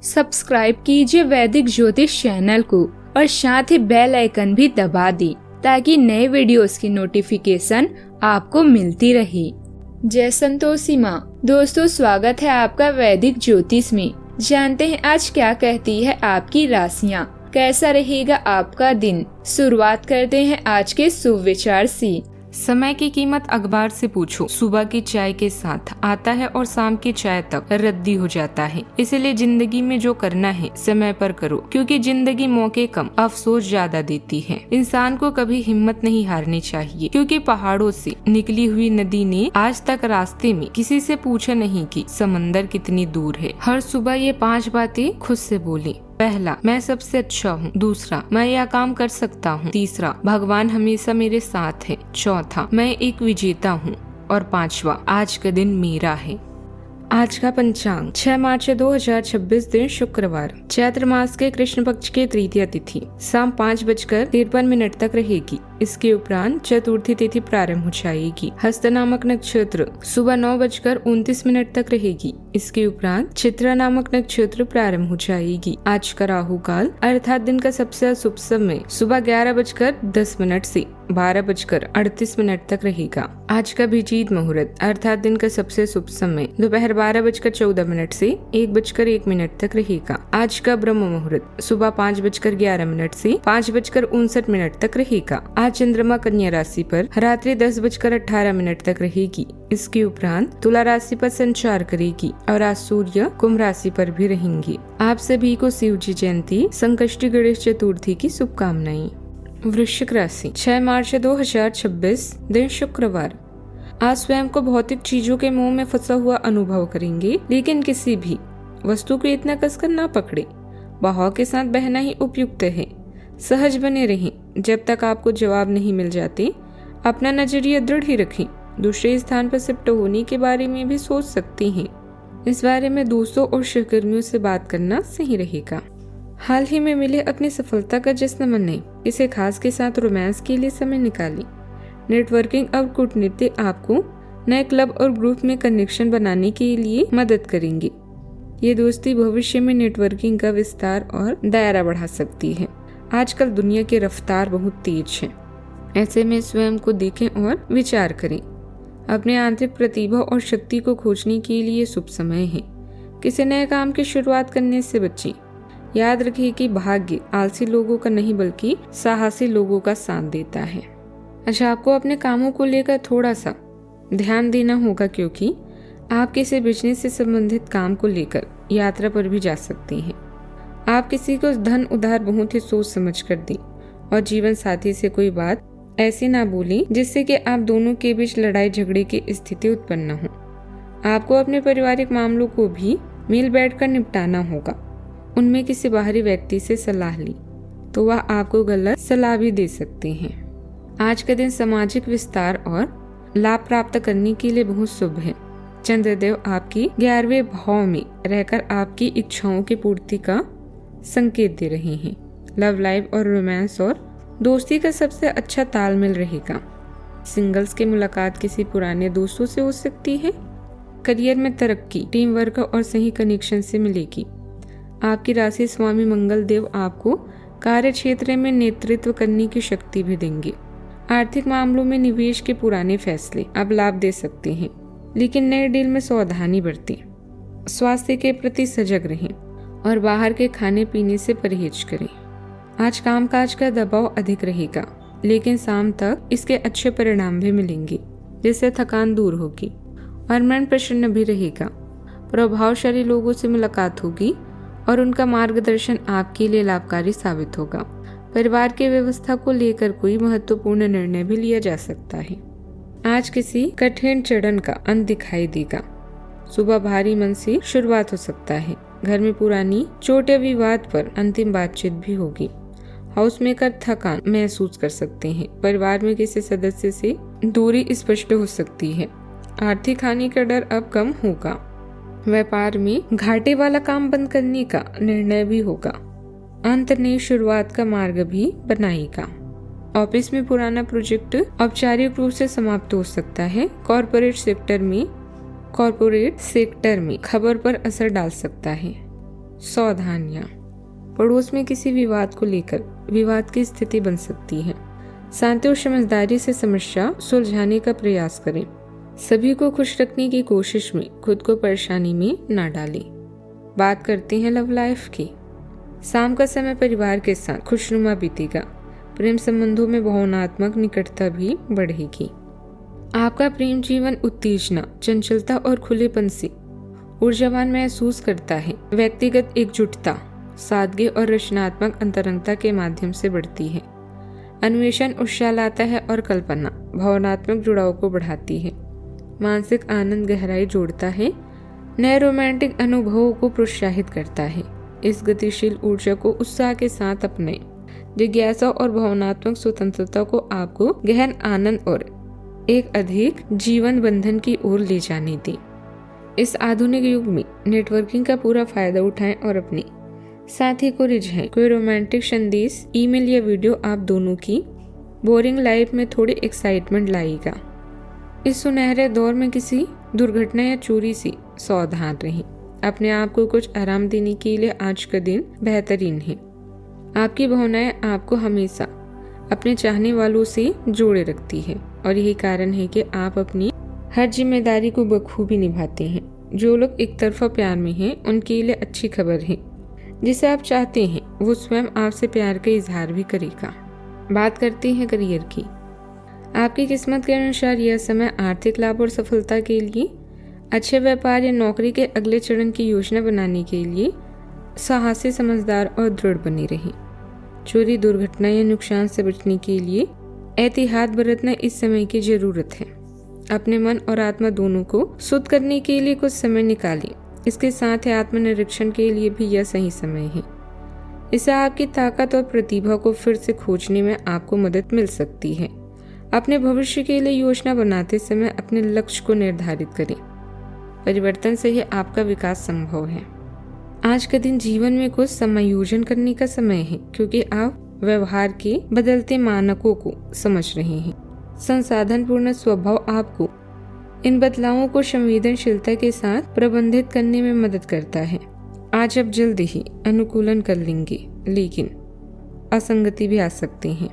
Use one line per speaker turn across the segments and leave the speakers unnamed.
Subscribe कीजिए वैदिक ज्योतिष चैनल को और साथ ही बेल आइकन भी दबा दी ताकि नए वीडियोस की नोटिफिकेशन आपको मिलती रहे। जय संतोषी माँ। दोस्तों, स्वागत है आपका वैदिक ज्योतिष में। जानते हैं आज क्या कहती है आपकी राशियाँ, कैसा रहेगा आपका दिन। शुरुआत करते हैं आज के शुभ विचार से।
समय की कीमत अखबार से पूछो। सुबह की चाय के साथ आता है और शाम की चाय तक रद्दी हो जाता है। इसलिए जिंदगी में जो करना है समय पर करो, क्योंकि जिंदगी मौके कम अफसोस ज्यादा देती है। इंसान को कभी हिम्मत नहीं हारनी चाहिए, क्योंकि पहाड़ों से निकली हुई नदी ने आज तक रास्ते में किसी से पूछा नहीं कि समंदर कितनी दूर है। हर सुबह ये 5 बातें खुद से बोली। पहला, मैं सबसे अच्छा हूँ। दूसरा, मैं यह काम कर सकता हूँ। तीसरा, भगवान हमेशा मेरे साथ है। चौथा, मैं एक विजेता हूँ। और 5वां, आज का दिन मेरा है। आज का पंचांग 6 मार्च 2026 दिन शुक्रवार, चैत्र मास के कृष्ण पक्ष के तृतीया तिथि शाम 5:53 तक रहेगी। इसके उपरांत चतुर्थी तिथि प्रारंभ हो जाएगी। हस्त नामक नक्षत्र सुबह 9:29 तक रहेगी। इसके उपरांत चित्रा नामक नक्षत्र प्रारंभ हो जाएगी। आज का राहु काल अर्थात दिन का सबसे शुभ समय सुबह 11:10 से 12:38 तक रहेगा। आज का अभिजीत मुहूर्त अर्थात दिन का सबसे शुभ समय दोपहर 12:14 से 1:01 तक रहेगा। आज का ब्रह्म मुहूर्त सुबह 5:11 से 5:59 तक रहेगा। आज चंद्रमा कन्या राशि पर रात्रि 10:18 तक रहेगी। इसके उपरांत तुला राशि पर संचार करेगी और आज सूर्य कुंभ राशि पर भी रहेंगे। आप सभी को शिव जी जयंती संकष्टी गणेश चतुर्थी की शुभकामनाएं। वृश्चिक राशि 6 मार्च 2026 दिन शुक्रवार, आज स्वयं को भौतिक चीजों के मोह में फंसा हुआ अनुभव करेंगे, लेकिन किसी भी वस्तु को इतना कसकर ना पकड़े। बहाव के साथ बहना ही उपयुक्त है। सहज बने रहें जब तक आपको जवाब नहीं मिल जाते। अपना नजरिया दृढ़ ही रखें। दूसरे स्थान पर शिफ्ट होने के बारे में भी सोच सकते हैं। इस बारे में दोस्तों और सहकर्मियों से बात करना सही रहेगा। हाल ही में मिले अपनी सफलता का जश्न मनाएं। किसी खास के साथ रोमांस के लिए समय निकालें। नेटवर्किंग और कूटनीति आपको नए क्लब और ग्रुप में कनेक्शन बनाने के लिए मदद करेंगे। ये दोस्ती भविष्य में नेटवर्किंग का विस्तार और दायरा बढ़ा सकती है। आजकल दुनिया की रफ्तार बहुत तेज है। ऐसे में स्वयं को देखें और विचार करें। अपने आंतरिक प्रतिभा और शक्ति को खोजने के लिए शुभ समय है। किसी नए काम की शुरुआत करने से बचें। याद रखिए कि भाग्य आलसी लोगों का नहीं बल्कि साहसी लोगों का साथ देता है। अच्छा, आपको अपने कामों को लेकर थोड़ा सा ध्यान देना होगा, क्योंकि आप किसी बिजनेस से संबंधित काम को लेकर यात्रा पर भी जा सकते हैं। आप किसी को धन उधार बहुत ही सोच समझ कर दें और जीवन साथी से कोई बात ऐसी ना बोलें जिससे कि आप दोनों के बीच लड़ाई झगड़े की स्थिति उत्पन्न हो। आपको अपने पारिवारिक मामलों को भी मिल बैठकर निपटाना होगा। उनमें किसी बाहरी व्यक्ति से सलाह ली तो वह आपको गलत सलाह भी दे सकते हैं। आज का दिन सामाजिक विस्तार और लाभ प्राप्त करने के लिए बहुत शुभ है। चंद्रदेव आपकी 11वें भाव में रहकर आपकी इच्छाओं की पूर्ति का संकेत दे रहे हैं। लव लाइफ और रोमांस और दोस्ती का सबसे अच्छा तालमेल रहेगा। सिंगल्स की मुलाकात किसी पुराने दोस्तों से हो सकती है। करियर में तरक्की टीम वर्क और सही कनेक्शन से मिलेगी। आपकी राशि स्वामी मंगल देव आपको कार्य क्षेत्र में नेतृत्व करने की शक्ति भी देंगे। आर्थिक मामलों में निवेश के पुराने फैसले अब लाभ दे सकते हैं, लेकिन नए डील में सावधानी बरतें। स्वास्थ्य के प्रति सजग रहें और बाहर के खाने पीने से परहेज करें। आज कामकाज का दबाव अधिक रहेगा, लेकिन शाम तक इसके अच्छे परिणाम भी मिलेंगे, जिससे थकान दूर होगी और मन प्रसन्न भी रहेगा। प्रभावशाली लोगों से मुलाकात होगी और उनका मार्गदर्शन आपके लिए लाभकारी साबित होगा। परिवार की व्यवस्था को लेकर कोई महत्वपूर्ण निर्णय भी लिया जा सकता है। आज किसी कठिन चरण का अंत दिखाई देगा। सुबह भारी मन से शुरुआत हो सकता है। घर में पुरानी चोट या विवाद पर अंतिम बातचीत भी होगी। हाउस मेकर थकान महसूस कर सकते हैं। परिवार में किसी सदस्य से दूरी स्पष्ट हो सकती है। आर्थिक हानि का डर अब कम होगा। व्यापार में घाटे वाला काम बंद करने का निर्णय भी होगा। अंत नई शुरुआत का मार्ग भी बनाएगा। ऑफिस में पुराना प्रोजेक्ट औपचारिक रूप से समाप्त हो सकता है। कॉर्पोरेट सेक्टर में खबर पर असर डाल सकता है। सावधानियां। पड़ोस में किसी विवाद को लेकर विवाद की स्थिति बन सकती है। शांति और समझदारी से समस्या सुलझाने का प्रयास करें। सभी को खुश रखने की कोशिश में खुद को परेशानी में ना डालें। बात करते हैं लव लाइफ की। शाम का समय परिवार के साथ खुशनुमा बीतेगा। प्रेम संबंधों में भावनात्मक निकटता भी बढ़ेगी। आपका प्रेम जीवन उत्तेजना, चंचलता और खुलेपन से ऊर्जावान महसूस करता है। व्यक्तिगत एकजुटता, सादगी और रचनात्मक अंतरंगता के माध्यम से बढ़ती है। अन्वेषण उत्साह लाता है और कल्पना भावनात्मक जुड़ाव को बढ़ाती है। मानसिक आनंद गहराई जोड़ता है। नए रोमांटिक अनुभवों को प्रोत्साहित करता है। इस गतिशील ऊर्जा को उत्साह के साथ अपने जिज्ञासा और भावनात्मक स्वतंत्रता को आपको गहन आनंद और एक अधिक जीवन बंधन की ओर ले जाने दें। इस आधुनिक युग में नेटवर्किंग का पूरा फायदा उठाएं और अपने साथी को रिझाएं। कोई रोमांटिक संदेश, ईमेल या वीडियो आप दोनों की बोरिंग लाइफ में थोड़ी एक्साइटमेंट लाएगा। इस सुनहरे दौर में किसी दुर्घटना या चोरी से सावधान रहें। अपने आप को कुछ आराम देने के लिए आज का दिन बेहतरीन है। आपकी भावनाएं आपको हमेशा अपने चाहने वालों से जोड़े रखती है और यही कारण है कि आप अपनी हर जिम्मेदारी को बखूबी निभाते हैं। जो लोग एक तरफा प्यार में हैं, उनके लिए अच्छी खबर है। जिसे आप चाहते हैं वो स्वयं आपसे प्यार का इजहार भी करेगा। बात करते हैं करियर की। आपकी किस्मत के अनुसार यह समय आर्थिक लाभ और सफलता के लिए, अच्छे व्यापार या नौकरी के अगले चरण की योजना बनाने के लिए साहसी, समझदार और दृढ़ बने रहें। चोरी, दुर्घटना या नुकसान से बचने के लिए एहतियात बरतना इस समय की जरूरत है। अपने मन और आत्मा दोनों को शुद्ध करने के लिए कुछ समय निकालें। इसके साथ ही आत्मनिरीक्षण के लिए भी यह सही समय है। इससे आपकी ताकत और प्रतिभा को फिर से खोजने में आपको मदद मिल सकती है। अपने भविष्य के लिए योजना बनाते समय अपने लक्ष्य को निर्धारित करें। परिवर्तन से ही आपका विकास संभव है। आज का दिन जीवन में कुछ समायोजन करने का समय है, क्योंकि आप व्यवहार के बदलते मानकों को समझ रहे हैं। संसाधन पूर्ण स्वभाव आपको इन बदलावों को संवेदनशीलता के साथ प्रबंधित करने में मदद करता है। आज आप जल्द ही अनुकूलन कर लेंगे, लेकिन असंगति भी आ सकती है।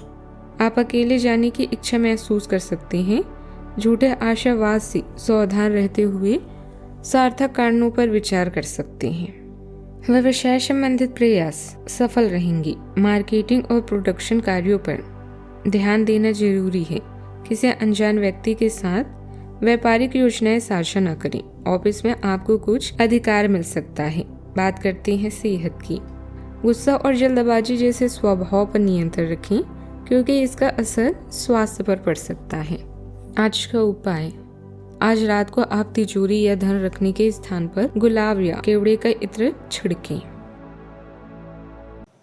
आप अकेले जाने की इच्छा महसूस कर सकते हैं। झूठे आशावाद से सावधान रहते हुए सार्थक कारणों पर विचार कर सकते हैं। व्यवसाय संबंधित प्रयास सफल रहेंगे। मार्केटिंग और प्रोडक्शन कार्यों पर ध्यान देना जरूरी है। किसी अनजान व्यक्ति के साथ व्यापारिक योजनाएं साझा न करें। ऑफिस में आपको कुछ अधिकार मिल सकता है। बात करते हैं सेहत की। गुस्सा और जल्दबाजी जैसे स्वभाव पर नियंत्रण रखें, क्योंकि इसका असर स्वास्थ्य पर पड़ सकता है। आज का उपाय। आज रात को आप तिजोरी या धन रखने के स्थान पर गुलाब या केवड़े का इत्र छिड़कें।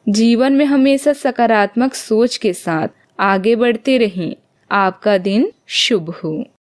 जीवन में हमेशा सकारात्मक सोच के साथ आगे बढ़ते रहें। आपका दिन शुभ हो।